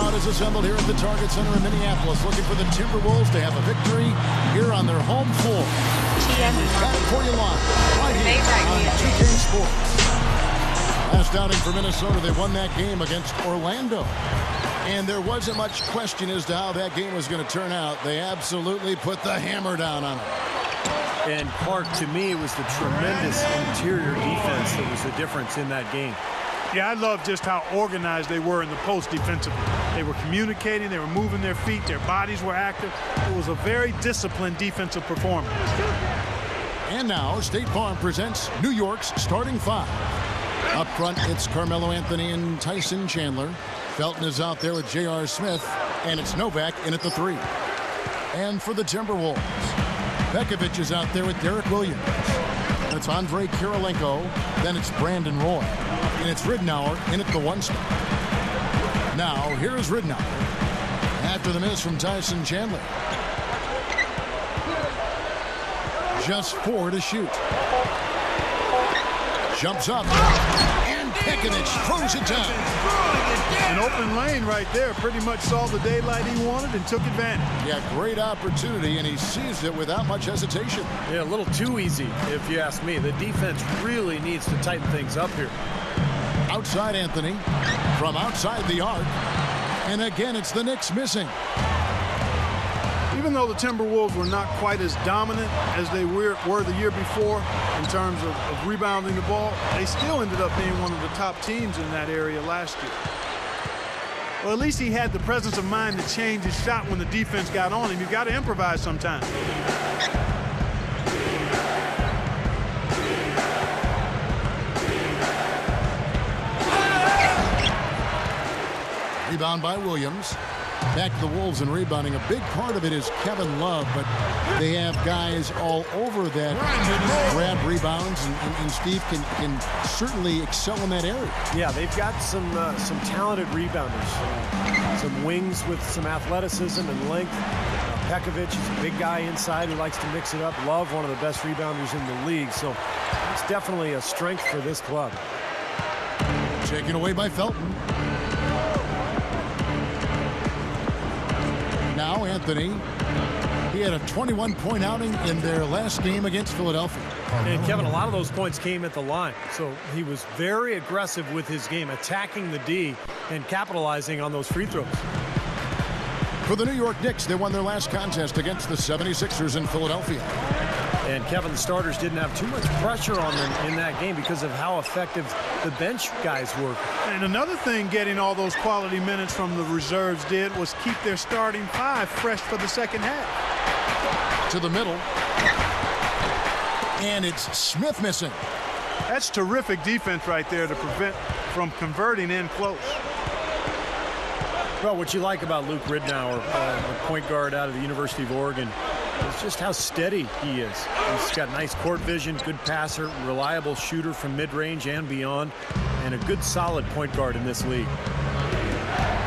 crowd is assembled here at the Target Center in Minneapolis, looking for the Timberwolves to have a victory here on their home floor. Got it for you live, right here on 2K Sports. Last outing for Minnesota, they won that game against Orlando. And there wasn't much question as to how that game was going to turn out. They absolutely put the hammer down on it. And Clark, to me, it was the tremendous interior defense that was the difference in that game. Yeah, I love just how organized they were in the post defensively. They were communicating, they were moving their feet, their bodies were active. It was a very disciplined defensive performance. And now, State Farm presents New York's starting five. Up front, it's Carmelo Anthony and Tyson Chandler. Felton is out there with J.R. Smith, and it's Novak in at the three. And for the Timberwolves, Bekovic is out there with Derek Williams. It's Andre Kirilenko, then it's Brandon Roy, and it's Ridnour in at the one spot. Now, here's Ridnour after the miss from Tyson Chandler. Just 4 to shoot. Jumps up, and Bekovic throws it down. An open lane right there. Pretty much saw the daylight he wanted and took advantage. Yeah, great opportunity, and he seized it without much hesitation. Yeah, a little too easy, if you ask me. The defense really needs to tighten things up here. Outside Anthony, from outside the arc, and again it's the Knicks missing. Even though the Timberwolves were not quite as dominant as they were the year before in terms of rebounding the ball, they still ended up being one of the top teams in that area last year. Well, at least he had the presence of mind to change his shot when the defense got on him. You've got to improvise sometimes. Rebound by Williams. Back to the Wolves and rebounding. A big part of it is Kevin Love, but they have guys all over that grab rebounds, and Steve can certainly excel in that area. Yeah, they've got some talented rebounders, some wings with some athleticism and length. Bekovic is a big guy inside who likes to mix it up. Love, one of the best rebounders in the league, so it's definitely a strength for this club. Taken away by Felton. Now Anthony, he had a 21-point outing in their last game against Philadelphia. And Kevin, a lot of those points came at the line, so he was very aggressive with his game, attacking the D and capitalizing on those free throws. For the New York Knicks, they won their last contest against the 76ers in Philadelphia. And Kevin, the starters didn't have too much pressure on them in that game because of how effective the bench guys were. And another thing getting all those quality minutes from the reserves did was keep their starting five fresh for the second half. To the middle. And it's Smith missing. That's terrific defense right there to prevent from converting in close. Well, what you like about Luke Ridnour, a point guard out of the University of Oregon, is just how steady he is. He's got nice court vision, good passer, reliable shooter from mid-range and beyond, and a good solid point guard in this league.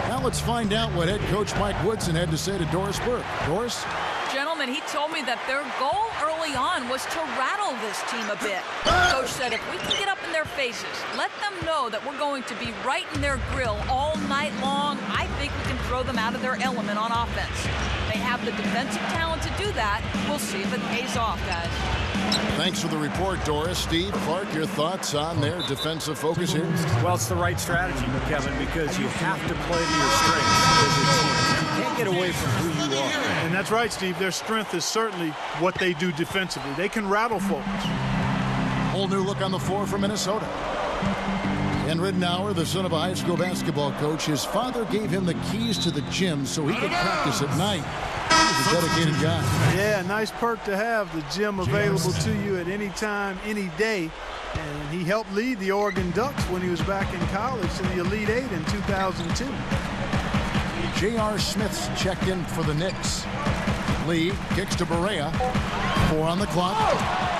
Now let's find out what head coach Mike Woodson had to say to Doris Burke. Doris? Gentlemen, he told me that their goal early on was to rattle this team a bit. Coach said if we can get up in their faces, let them know that we're going to be right in their grill all night long, I think we can throw them out of their element on offense. They have the defensive talent to do that. We'll see if it pays off, guys. Thanks for the report, Doris. Steve, Clark, your thoughts on their defensive focus here? Well, it's the right strategy, Kevin, because you have to play to your strengths as a team. You can't get away from who you are. And that's right, Steve. Their strength is certainly what they do defensively. They can rattle folks. Whole new look on the floor for Minnesota. And Ridnour, the son of a high school basketball coach, his father gave him the keys to the gym so he could practice at night. He's a dedicated guy. Yeah, nice perk to have the gym available to you at any time, any day. And he helped lead the Oregon Ducks when he was back in college to the Elite Eight in 2002. J.R. Smith's checked in for the Knicks. Lee kicks to Barea. 4 on the clock.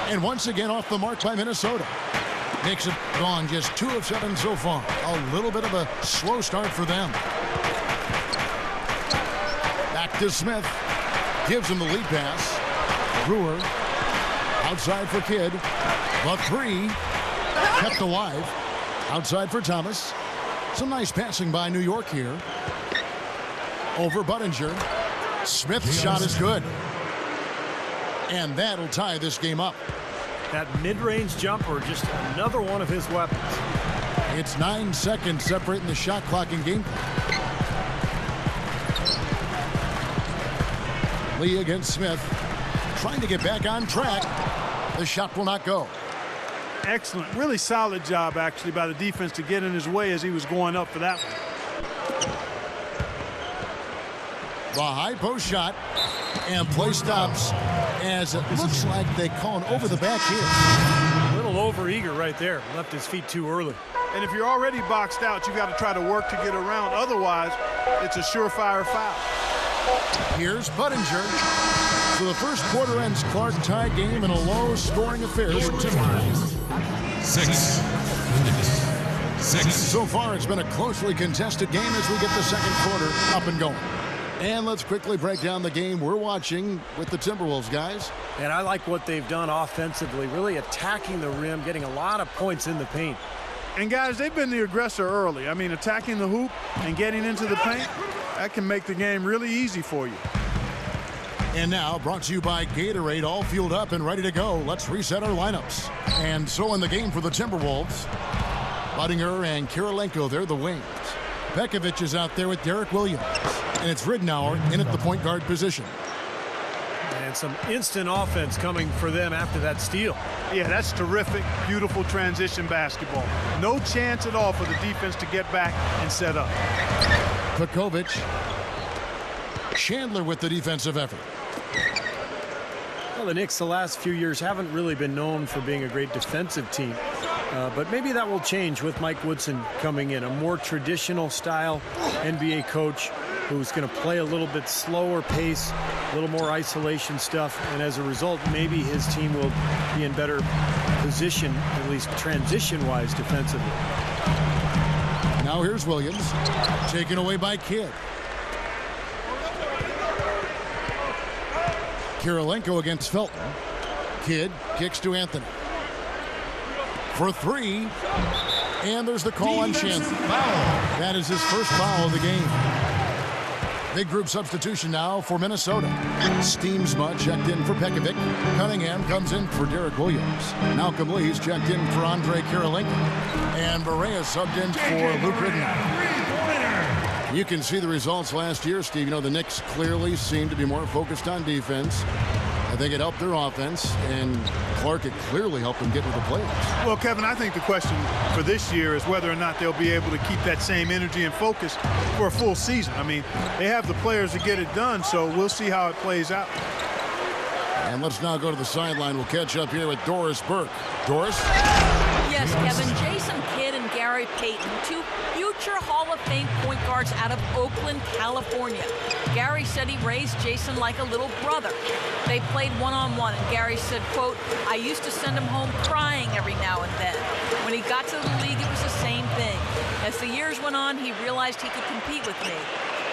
And once again off the mark by Minnesota. Knicks have gone just 2 of 7 so far. A little bit of a slow start for them. Back to Smith. Gives him the lead pass. Brewer. Outside for Kidd. The 3. Kept alive. Outside for Thomas. Some nice passing by New York here. Over Budinger. Smith's shot is good. And that'll tie this game up. That mid-range jumper, just another one of his weapons. It's 9 seconds separating the shot clock and game. Lee against Smith. Trying to get back on track. The shot will not go. Excellent. Really solid job, actually, by the defense to get in his way as he was going up for that one. The high post shot. And play stops as it looks like they call an over-the-back hit. A little over-eager right there. Left his feet too early. And if you're already boxed out, you got to try to work to get around. Otherwise, it's a surefire foul. Here's Budinger. So the first quarter ends Clark tie game in a low-scoring affair for Timberwolves. 6 minutes. 6. So far, it's been a closely contested game as we get the second quarter up and going. And let's quickly break down the game we're watching with the Timberwolves, guys. And I like what they've done offensively, really attacking the rim, getting a lot of points in the paint. And, guys, they've been the aggressor early. I mean, attacking the hoop and getting into the paint, that can make the game really easy for you. And now, brought to you by Gatorade, all fueled up and ready to go. Let's reset our lineups. And so in the game for the Timberwolves, Budinger and Kirilenko, they're the wings. Pekovic is out there with Derek Williams. And it's Ridnour in at the point guard position. And some instant offense coming for them after that steal. Yeah, that's terrific, beautiful transition basketball. No chance at all for the defense to get back and set up. Pekovic. Chandler with the defensive effort. Well, the Knicks the last few years haven't really been known for being a great defensive team. But maybe that will change with Mike Woodson coming in. A more traditional style NBA coach who's going to play a little bit slower pace, a little more isolation stuff, and as a result, maybe his team will be in better position, at least transition-wise, defensively. Now here's Williams, taken away by Kidd. Kirilenko against Felton. Kidd kicks to Anthony. For three, and there's the call on Chandler. That is his first foul of the game. Big group substitution now for Minnesota. Steamsma checked in for Pekovic. Cunningham comes in for Derek Williams. Malcolm Lee's checked in for Andre Kirilenko. And Barea subbed in for Luke Ridnour. You can see the results last year, Steve. You know, the Knicks clearly seem to be more focused on defense. I think it helped their offense, and Clark, it clearly helped them get to the playoffs. Well, Kevin, I think the question for this year is whether or not they'll be able to keep that same energy and focus for a full season. I mean, they have the players to get it done, so we'll see how it plays out. And let's now go to the sideline. We'll catch up here with Doris Burke. Doris? Yes, Kevin. Jason Kidd and Gary Payton, two future Hall of Fame point guards out of Oakland, California. Gary said he raised Jason like a little brother. They played one-on-one, and Gary said, quote, "I used to send him home crying every now and then. When he got to the league, it was the same thing. As the years went on, he realized he could compete with me.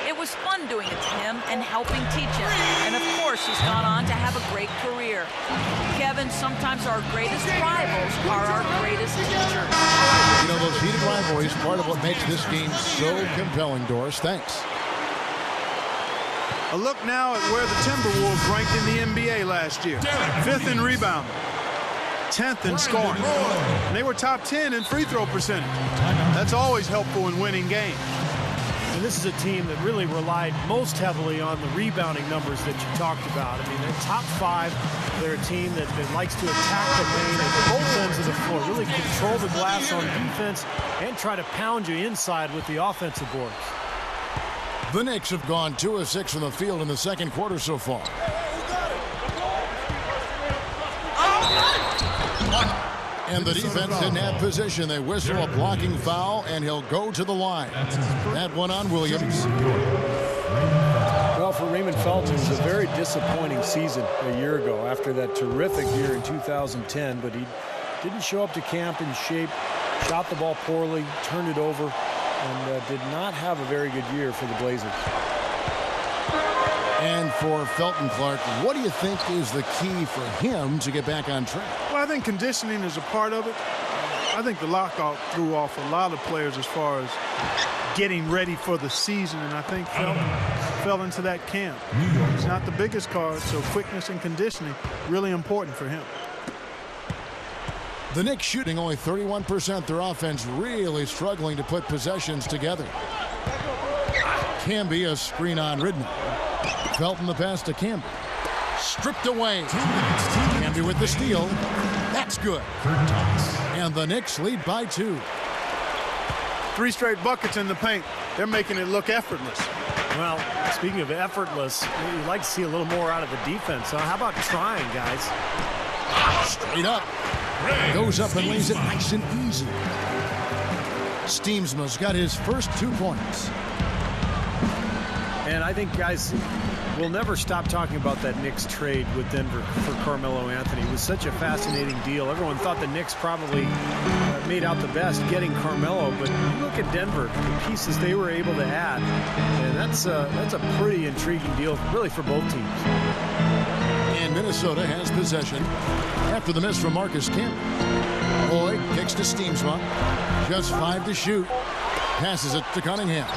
It was fun doing it to him and helping teach him. And of course, he's gone on to have a great career." Kevin, sometimes our greatest rivals are our greatest teachers. You know, those heated rivalries, part of what makes this game so compelling, Doris. Thanks. A look now at where the Timberwolves ranked in the NBA last year. 5th in rebounding, 10th in scoring. And they were top 10 in free throw percentage. That's always helpful in winning games. And this is a team that really relied most heavily on the rebounding numbers that you talked about. I mean, they're top 5. They're a team that likes to attack the lane at both ends of the floor, really control the glass on defense and try to pound you inside with the offensive boards. The Knicks have gone 2 of 6 from the field in the second quarter so far. And the defense didn't have position. They whistle a blocking foul, and he'll go to the line. That one on Williams. Well, for Raymond Felton, it was a very disappointing season a year ago after that terrific year in 2010, but he didn't show up to camp in shape, shot the ball poorly, turned it over, and did not have a very good year for the Blazers. And for Felton, Clark, what do you think is the key for him to get back on track? Well, I think conditioning is a part of it. I think the lockout threw off a lot of players as far as getting ready for the season, and I think fell into that camp. He's not the biggest guard, so quickness and conditioning really important for him. The Knicks shooting only 31%. Their offense really struggling to put possessions together. Camby, a screen on Ridman. Felton the pass to Camby. Stripped away. Camby with the steal. That's good. And the Knicks lead by 2. 3 straight buckets in the paint. They're making it look effortless. Well, speaking of effortless, you'd like to see a little more out of the defense. So how about trying, guys? Straight up. Goes up and lays it nice and easy. Steamsma's got his first 2 points. And I think, guys, we'll never stop talking about that Knicks trade with Denver for Carmelo Anthony. It was such a fascinating deal. Everyone thought the Knicks probably made out the best getting Carmelo, but you look at Denver, the pieces they were able to add, and that's a pretty intriguing deal, really, for both teams. And Minnesota has possession after the miss from Marcus Camby. Boyd kicks to Steamsma. Just 5 to shoot. Passes it to Cunningham.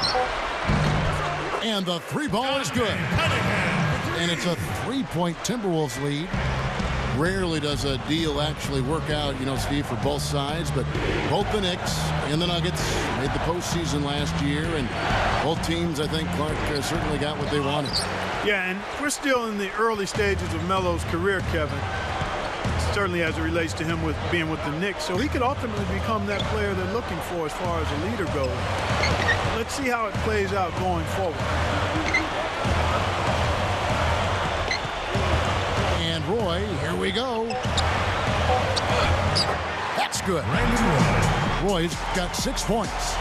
And the 3 ball is good. And it's a 3-point Timberwolves lead. Rarely does a deal actually work out, you know, Steve, for both sides. But both the Knicks and the Nuggets made the postseason last year. And both teams, I think, Clark, certainly got what they wanted. Yeah, and we're still in the early stages of Melo's career, Kevin. Certainly as it relates to him with being with the Knicks. So he could ultimately become that player they're looking for as far as a leader goes. Let's see how it plays out going forward. And Roy, here we go. That's good. Roy's got 6 points.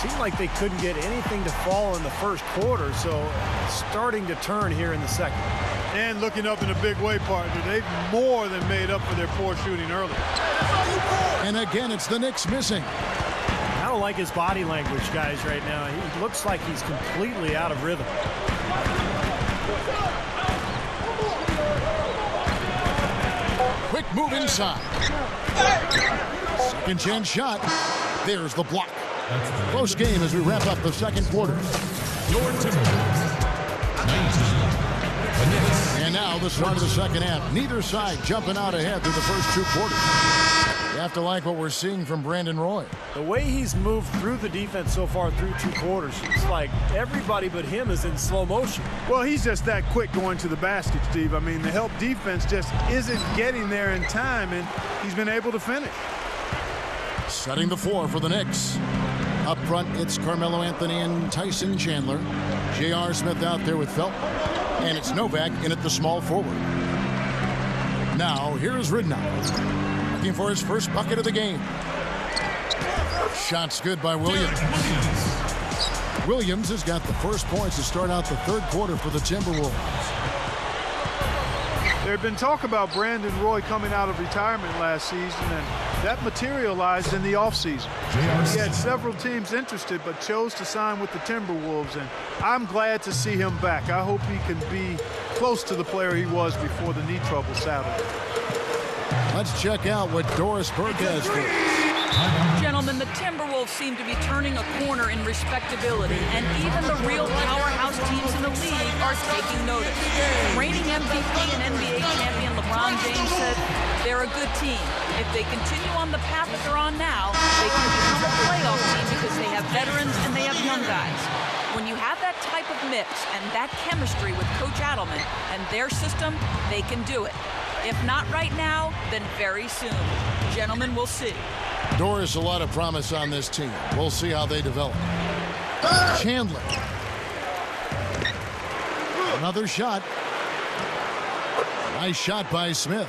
Seemed like they couldn't get anything to fall in the first quarter, so starting to turn here in the second. And looking up in a big way, partner. They've more than made up for their poor shooting early. And again, it's the Knicks missing. I don't like his body language, guys, right now. He looks like he's completely out of rhythm. Quick move inside. Second chance shot. There's the block. Close game as we wrap up the second quarter. Your Timberwolves, 19. And now the start of the second half. Neither side jumping out ahead through the first 2 quarters. You have to like what we're seeing from Brandon Roy. The way he's moved through the defense so far through 2 quarters, it's like everybody but him is in slow motion. Well, he's just that quick going to the basket, Steve. I mean, the help defense just isn't getting there in time, and he's been able to finish. Setting the floor for the Knicks. Up front, it's Carmelo Anthony and Tyson Chandler. J.R. Smith out there with Felton. And it's Novak in at the small forward. Now, here's Ridnow. Looking for his first bucket of the game. Shot's good by Williams. Williams has got the first points to start out the third quarter for the Timberwolves. There had been talk about Brandon Roy coming out of retirement last season, and that materialized in the offseason. He had several teams interested, but chose to sign with the Timberwolves, and I'm glad to see him back. I hope he can be close to the player he was before the knee trouble saddled. Let's check out what Doris Burke has for us. Gentlemen, the Timberwolves seem to be turning a corner in respectability, and even the real powerhouse teams in the league are taking notice. Reigning MVP and NBA champion LeBron James said they're a good team. If they continue on the path that they're on now, they can become a playoff team because they have veterans and they have young guys. When you have that type of mix and that chemistry with Coach Adelman and their system, they can do it. If not right now, then very soon. Gentlemen, we'll see. Doris, a lot of promise on this team. We'll see how they develop. Chandler. Another shot. Nice shot by Smith.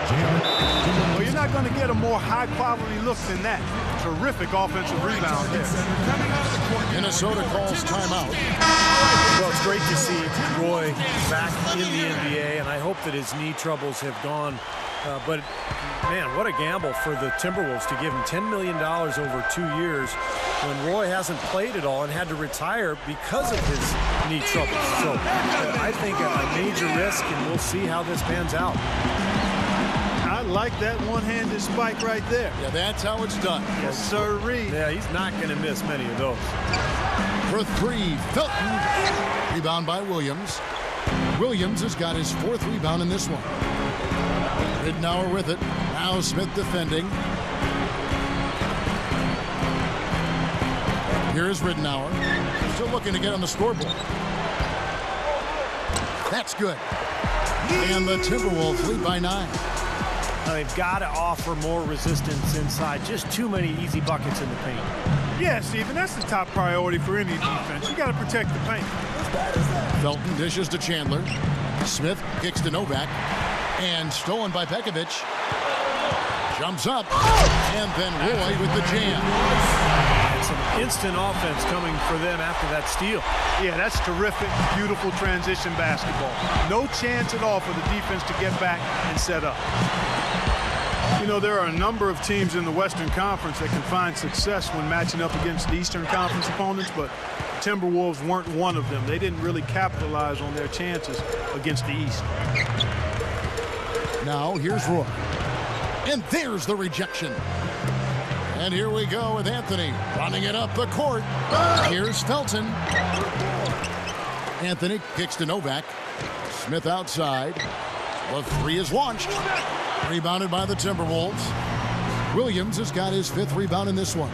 Well, you're not going to get a more high-quality look than that. Terrific offensive rebound there. Minnesota calls timeout. Well, it's great to see Roy back in the NBA, and I hope that his knee troubles have gone. But, man, what a gamble for the Timberwolves to give him $10 million over 2 years when Roy hasn't played at all and had to retire because of his knee troubles. So I think a major risk, and we'll see how this pans out. I like that one-handed spike right there. Yeah, that's how it's done. Yes, sirree. Yeah, he's not going to miss many of those. For three, Felton. Rebound by Williams. Williams has got his 4th rebound in this one. Ridnour with it. Now Smith defending. Here's Ridnour. Still looking to get on the scoreboard. That's good. And the Timberwolves lead by 9. They've got to offer more resistance inside. Just too many easy buckets in the paint. Yeah, Stephen, that's the top priority for any defense. You got to protect the paint. Felton dishes to Chandler. Smith kicks to Novak. And stolen by Pekovic. Jumps up. And then Roy with the jam. And some instant offense coming for them after that steal. Yeah, that's terrific, beautiful transition basketball. No chance at all for the defense to get back and set up. You know, there are a number of teams in the Western Conference that can find success when matching up against the Eastern Conference opponents, but Timberwolves weren't one of them. They didn't really capitalize on their chances against the East. Now here's Roy. And there's the rejection. And here we go with Anthony running it up the court. Here's Felton. Anthony kicks to Novak. Smith outside. The 3 is launched. Rebounded by the Timberwolves. Williams has got his 5th rebound in this one.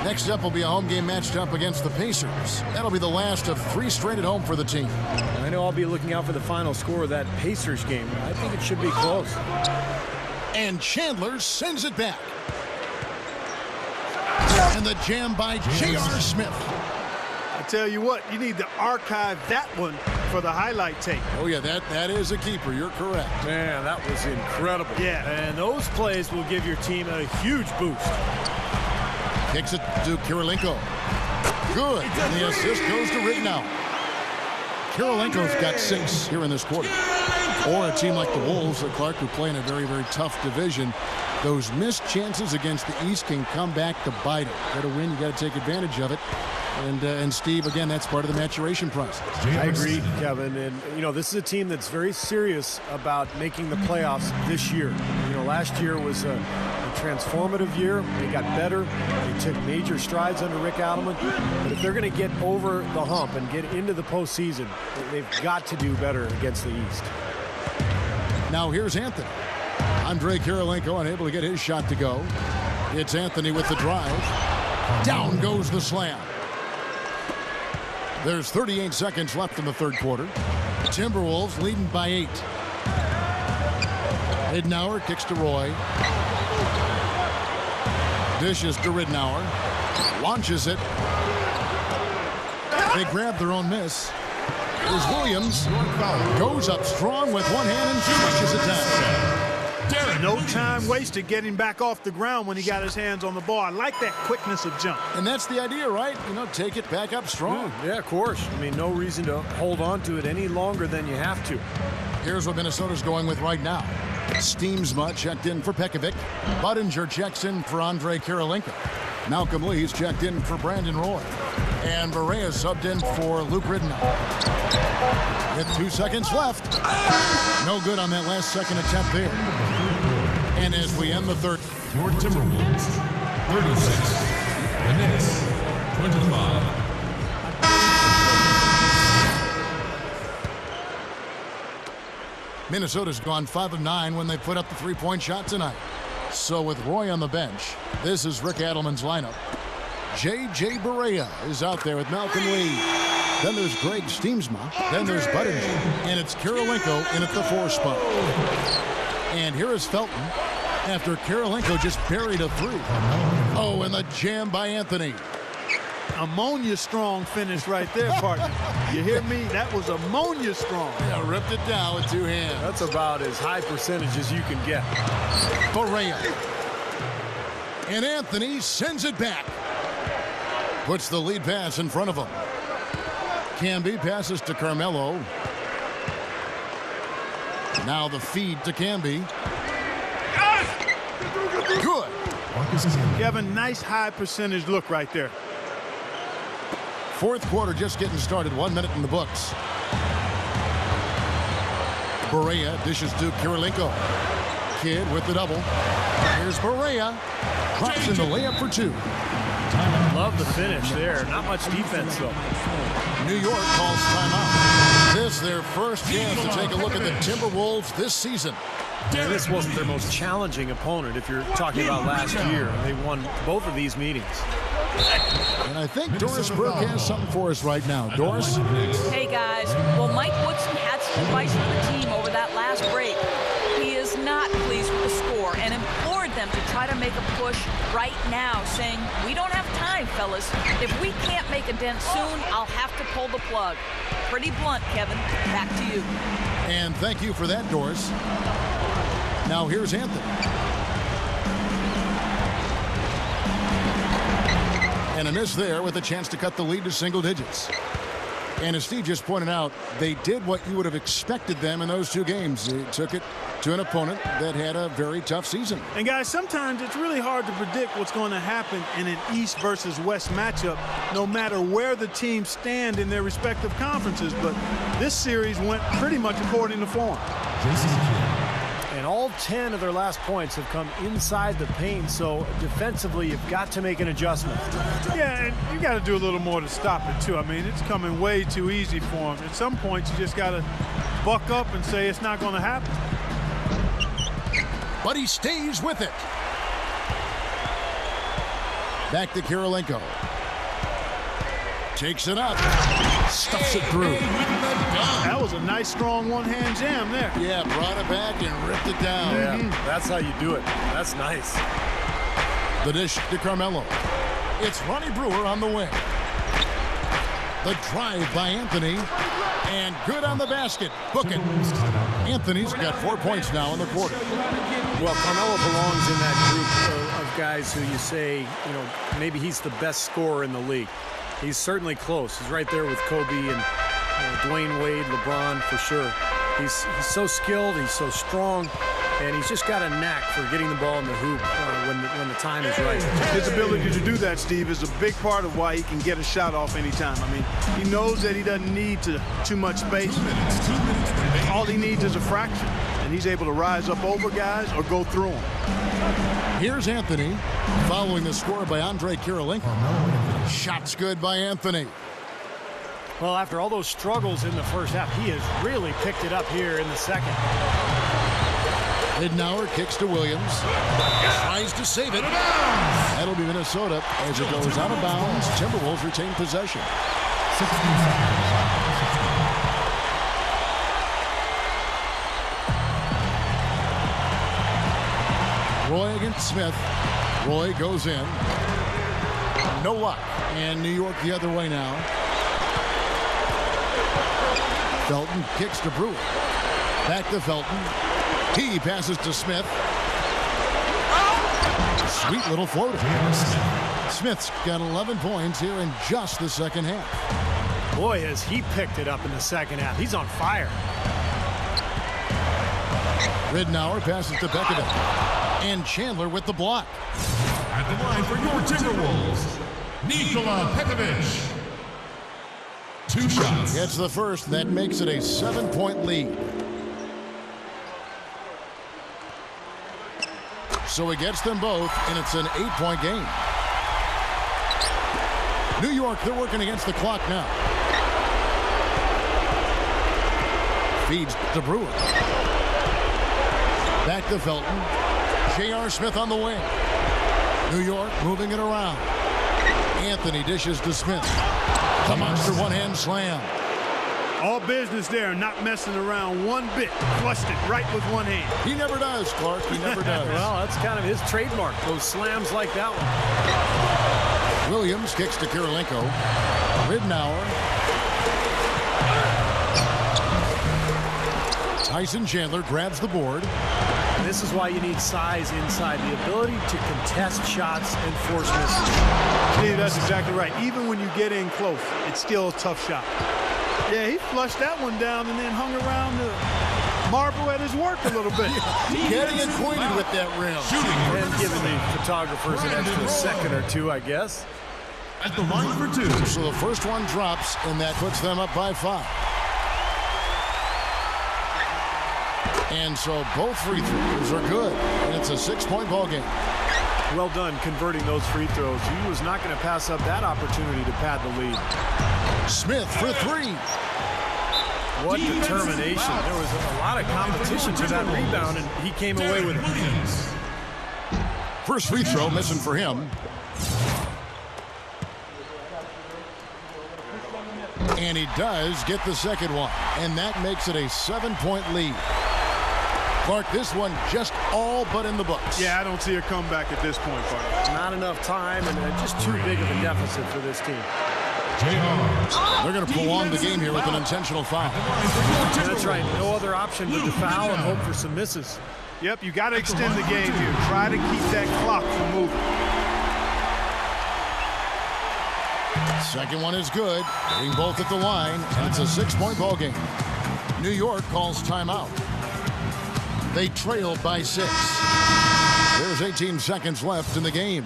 Next up will be a home game matched up against the Pacers. That'll be the last of 3 straight at home for the team. I know I'll be looking out for the final score of that Pacers game. I think it should be close. And Chandler sends it back. And the jam by J.R. Smith. I tell you what, you need to archive that one for the highlight tape. Oh, yeah, that is a keeper. You're correct. Man, that was incredible. Yeah. And those plays will give your team a huge boost. Kicks it to Kirilenko. Good. And the assist goes to Ridnour. Kirilenko's got 6 here in this quarter. Or a team like the Wolves, Clark, who play in a very, very tough division. Those missed chances against the East can come back to bite it. Got to win, you got to take advantage of it. And Steve, again, that's part of the maturation process. I agree, Kevin. And, you know, this is a team that's very serious about making the playoffs this year. You know, last year was a transformative year. They got better. They took major strides under Rick Adelman. But if they're going to get over the hump and get into the postseason, they've got to do better against the East. Now here's Anthony. Andre Kirilenko unable to get his shot to go. It's Anthony with the drive. Down goes the slam. There's 38 seconds left in the 3rd quarter. Timberwolves leading by 8. Ridnour kicks to Roy. Dishes to Ridnour. Launches it. They grab their own miss. Here's Williams. Goes up strong with one hand and smashes it down. No time wasted getting back off the ground when he got his hands on the ball. I like that quickness of jump. And that's the idea, right? You know, take it back up strong. Yeah, of course. I mean, no reason to hold on to it any longer than you have to. Here's what Minnesota's going with right now. Steamsma checked in for Pekovic. Budinger checks in for Andre Kirilenko. Malcolm Lee's checked in for Brandon Roy. And Barea subbed in for Luke Ridnour. With 2 seconds left. No good on that last second attempt there. And as we end the 3rd. Your Timberwolves, 36. The Knicks, 25. Minnesota's gone 5 of 9 when they put up the 3-point shot tonight. So with Roy on the bench, this is Rick Adelman's lineup. J.J. Barea is out there with Malcolm Lee. Then there's Greg Steamsma. Then there's Budinger. And it's Kirilenko in at the 4 spot. And here is Felton after Kirilenko just buried a 3. Oh, and the jam by Anthony. Ammonia strong finish right there, partner. You hear me? That was ammonia strong. Yeah, ripped it down with 2 hands. That's about as high percentage as you can get. Barea. And Anthony sends it back. Puts the lead pass in front of him. Camby passes to Carmelo. Now the feed to Camby. Good. Kevin, nice high percentage look right there. 4th quarter just getting started. 1 minute in the books. Barea dishes to Kirilenko. Kidd with the double. Here's Barea. Drops in the layup for 2. Love the finish there. Not much defense, though. New York calls timeout. This their first chance to take a look at the Timberwolves this season. And this wasn't their most challenging opponent if you're talking about last year. They won both of these meetings. And I think Doris Burke has something for us right now. Doris? Hey, guys. Well, Mike Woodson had some advice for the team over that last break. He is not pleased with the score and implored them to try to make a push right now, saying, we don't have time, fellas. If we can't make a dent soon, I'll have to pull the plug. Pretty blunt, Kevin. Back to you. And thank you for that, Doris. Now here's Anthony. And a miss there with a chance to cut the lead to single digits. And as Steve just pointed out, they did what you would have expected them in those 2 games. They took it to an opponent that had a very tough season. And guys, sometimes it's really hard to predict what's going to happen in an East versus West matchup, no matter where the teams stand in their respective conferences. But this series went pretty much according to form. And all 10 of their last points have come inside the paint, so defensively you've got to make an adjustment. Yeah, and you got to do a little more to stop it, too. I mean, it's coming way too easy for them. At some points, you just got to buck up and say it's not going to happen. But he stays with it. Back to Kirilenko. Takes it up. Stuffs it through. That was a nice, strong one-hand jam there. Yeah, brought it back and ripped it down. Yeah, that's how you do it. That's nice. The dish to Carmelo. It's Ronnie Brewer on the wing. The drive by Anthony. And good on the basket. Book it. Anthony's got 4 points now in the quarter. Well, Carmelo belongs in that group of guys who you say, you know, maybe he's the best scorer in the league. He's certainly close. He's right there with Kobe and Dwayne Wade, LeBron, for sure. He's so skilled, he's so strong, and he's just got a knack for getting the ball in the hoop when the time is right. His ability to do that, Steve, is a big part of why he can get a shot off anytime. I mean, he knows that he doesn't need too much space. All he needs is a fraction, and he's able to rise up over guys or go through them. Here's Anthony, following the score by Andre Kirilenko. Shots good by Anthony. Well, after all those struggles in the first half, he has really picked it up here in the second. Midnauer kicks to Williams. Tries to save it. That'll be Minnesota as it goes out of bounds. Timberwolves retain possession. Roy against Smith. Roy goes in. No luck. And New York the other way now. Felton kicks to Brewer. Back to Felton. He passes to Smith. Sweet little floater. Smith's got 11 points here in just the second half. Boy, has he picked it up in the second half. He's on fire. Ridnour passes to Pekovic. And Chandler with the block. At the line for your Timberwolves, Nikola Pekovic. 2 shots. Gets the first. That makes it a 7-point lead. So he gets them both, and it's an 8-point game. New York, they're working against the clock now. Feeds to Brewer. Back to Felton. J.R. Smith on the wing. New York moving it around. Anthony dishes to Smith. The monster one-hand slam. All business there, not messing around one bit. Flushed it right with one hand. He never does, Clark. He never does. Well, that's kind of his trademark, those slams like that one. Williams kicks to Kirilenko. Ridnour. Tyson Chandler grabs the board. And this is why you need size inside, the ability to contest shots and force misses. Steve, that's exactly right. Even when you get in close, it's still a tough shot. Yeah, he flushed that one down and then hung around the marble at his work a little bit. Getting acquainted with that rim. And giving the photographers an extra second or two, I guess. At the line for 2. So the first one drops, and that puts them up by 5. And so both free throws are good. And it's a 6-point ball game. Well done converting those free throws. He was not going to pass up that opportunity to pad the lead. Smith for three. What determination. There was a lot of competition to that rebound, and he came away with it. First free throw missing for him. And he does get the second one. And that makes it a 7-point lead. Clark, this one just all but in the books. Yeah, I don't see a comeback at this point, Clark. Not enough time, and just too big of a deficit for this team. They're going to prolong the game here with an intentional foul. That's right. No other option but to foul and hope for some misses. Yep, you got to extend the game here. Try to keep that clock from moving. Second one is good. Hitting both at the line, and it's a 6-point ball game. New York calls timeout. They trail by 6. There's 18 seconds left in the game.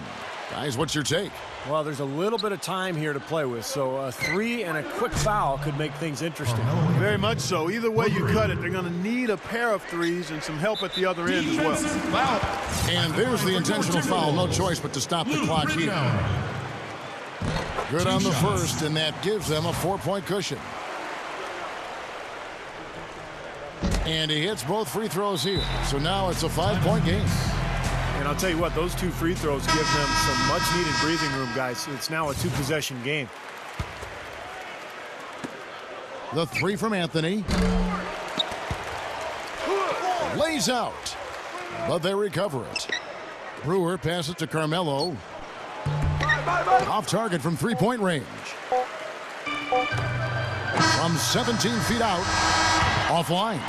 Guys, what's your take? Well, there's a little bit of time here to play with, so a 3 and a quick foul could make things interesting. Very much so. Either way you cut it, they're going to need a pair of threes and some help at the other end as well. And there's the intentional foul. No choice but to stop the clock here. Good on the first, and that gives them a 4-point cushion. And he hits both free throws here. So now it's a 5-point game. And I'll tell you what, those 2 free throws give them some much-needed breathing room, guys. It's now a 2-possession game. The 3 from Anthony. Lays out. But they recover it. Brewer passes to Carmelo. Off target from 3-point range. From 17 feet out. Offline.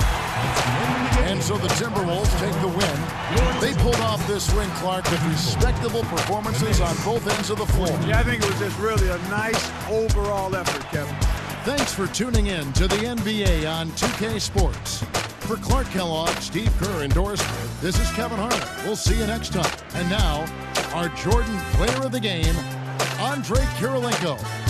And so the Timberwolves take the win. They pulled off this win, Clark, with respectable performances on both ends of the floor. Yeah, I think it was just really a nice overall effort, Kevin. Thanks for tuning in to the NBA on 2K Sports. For Clark Kellogg, Steve Kerr, and Doris Smith, this is Kevin Harlan. We'll see you next time. And now, our Jordan Player of the Game, Andre Kirilenko.